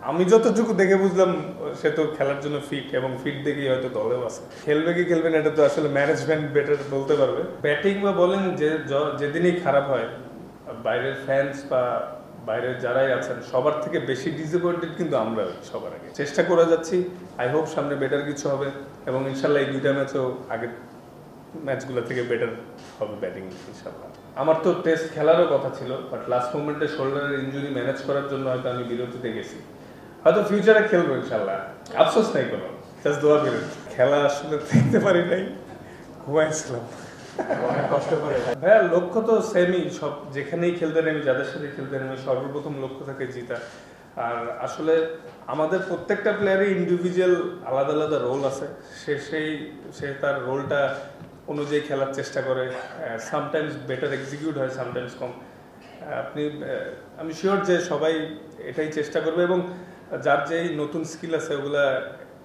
আমি যতটুকু দেখে বুঝলাম সে তো খেলার জন্য ফিট এবং ফিট দেখেই হয়তো দলেও আছে। খেলবে কি খেলবে না এটা তো আসলে ম্যানেজমেন্ট বেটার বলতে পারবে। ব্যাটিং বা বোলিং যেদিনই খারাপ হয়, বাইরের ফ্যান্স বা বাইরের যারাই আছেন সবার থেকে বেশি ডিসঅ্যাপয়েন্টেড কিন্তু আমরা সবার আগে। চেষ্টা করে যাচ্ছি, আই হোপ সামনে বেটার কিছু হবে এবং ইনশাল্লাহ এই দুইটা ম্যাচও আগের ম্যাচগুলো থেকে বেটার হবে ব্যাটিং ইনশাল্লাহ। আমার তো টেস্ট খেলারও কথা ছিল, বাট লাস্ট মোমেন্টে শোল্ডারের ইনজুরি ম্যানেজ করার জন্য হয়তো আমি বিরতিতে গেছি। হয়তো ফিউচারে খেলবো ইনশাল্লাহ, আফসোস নাই কোনো, জাস্ট দোয়া করেন। খেলা আসলে দেখতে পারি নাই, ঘুমাইছিলাম। কষ্ট করে ভাইয়া লক্ষ্য তো সেমই, সব যেখানেই খেলতে নেমি, যাদের সাথে খেলতে নেমি সর্বপ্রথম লক্ষ্য থাকে জিতা। আর আসলে আমাদের প্রত্যেকটা প্লেয়ারই ইন্ডিভিজুয়াল আলাদা আলাদা রোল আছে, সে তার রোলটা অনুযায়ী খেলার চেষ্টা করে। সামটাইমস বেটার এক্সিকিউট হয়, সামটাইমস কম। আমি শিওর যে সবাই এটাই চেষ্টা করবে এবং যার যেই নতুন স্কিল আছে ওগুলা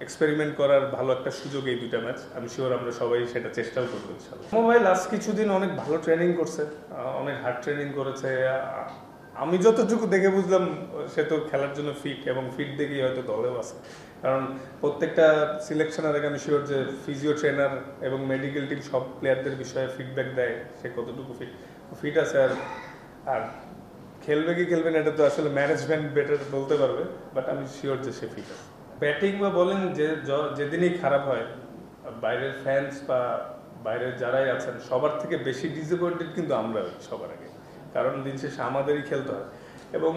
এক্সপেরিমেন্ট করার ভালো একটা সুযোগ এই দুইটা ম্যাচ। আমি শিওর আমরা সবাই সেটা চেষ্টাও করবো ইনশাআল্লাহ। মোবাইল লাস্ট কিছুদিন অনেক ভালো ট্রেনিং করছে, অনেক হার্ড ট্রেনিং করেছে। আমি যতটুকু দেখে বুঝলাম সে তো খেলার জন্য ফিট এবং ফিট দেখেই হয়তো দলেও আছে। কারণ প্রত্যেকটা সিলেকশনের আগে আমি শিওর যে ফিজিও ট্রেনার এবং মেডিকেল টিম সব প্লেয়ারদের বিষয়ে ফিডব্যাক দেয় সে কতটুকু ফিট আছে। আর খেলবে কি খেলবে না এটা তো আসলে ম্যানেজমেন্ট বেটার বলতে পারবে, বাট আমি শিওর যে সে ফিট আছে। ব্যাটিং বা বোলিং যেদিনই খারাপ হয়, বাইরের ফ্যান্স বা বাইরের যারাই আছেন সবার থেকে বেশি ডিসঅ্যাপয়েন্টেড কিন্তু আমরা সবার আগে। কারণ দিন শেষে আমাদেরই খেলতে হয় এবং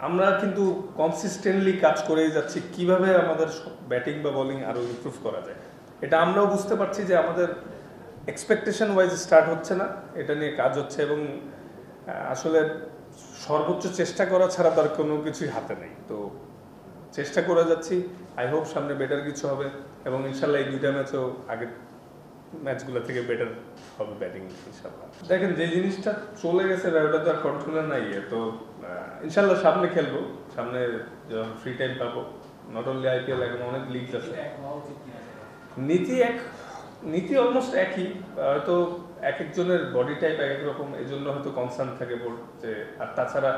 আমরা কিন্তু কনসিস্টেন্টলি কাজ করেই যাচ্ছি কিভাবে আমাদের ব্যাটিং বা বোলিং আরও ইমপ্রুভ করা যায়। এটা আমরাও বুঝতে পারছি যে আমাদের এক্সপেকটেশন ওয়াইজ স্টার্ট হচ্ছে না, এটা নিয়ে কাজ হচ্ছে এবং আসলে সর্বোচ্চ চেষ্টা করা ছাড়া তার কোনো কিছুই হাতে নেই। তো চেষ্টা করে যাচ্ছি, আই হোপ সামনে বেটার কিছু হবে এবং ইনশাল্লাহ এই দুইটা ম্যাচও আগের ম্যাচগুলো থেকে বেটার হবে ব্যাটিং ইনশাল্লাহ। দেখেন যে জিনিসটা চলে গেছে ওটা তো আর কন্ট্রোলে নাই, তো ইনশাল্লাহ সামনে খেলবো, সামনে যখন ফ্রি টাইম পাবো। নট অনলি আইপিএল, এখন অনেক লিগস আছে। নীতি অলমোস্ট একই, হয়তো এক একজনের বডি টাইপ এক এক রকম, এই জন্য হয়তো কনসার্ন থাকে বোর্ড যে। আর তাছাড়া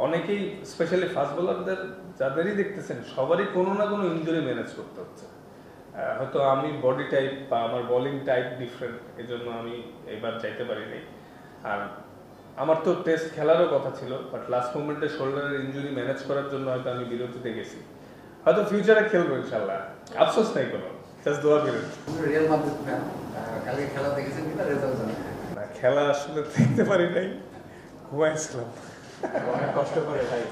অনেকেই স্পেশালি ফাস্ট বোলারদের যাদেরই দেখতেছেন সবারই কোনো না কোনো ইনজুরি ম্যানেজ করতে হচ্ছে। হয়তো আমি বডি টাইপ বা আমার বোলিং টাইপ ডিফারেন্ট, এই জন্য আমি এবার যাইতে পারিনি। আর আমার তো টেস্ট খেলারও কথা ছিল, বাট লাস্ট মোমেন্টে শোল্ডারের ইনজুরি ম্যানেজ করার জন্য হয়তো আমি বিরতিতে গেছি। হয়তো ফিউচারে খেলবো ইনশাল্লাহ, আফসোস নাই কোনো, জাস্ট দোয়া করেন। রিয়াল মাদ্রিদ ফ্যান, কালকে খেলা দেখেছেন কিনা রেজাল্ট জানেন? না, খেলা আসলে দেখতে পারি নাই, ঘুমাইছিলাম। কষ্ট করে ভাই।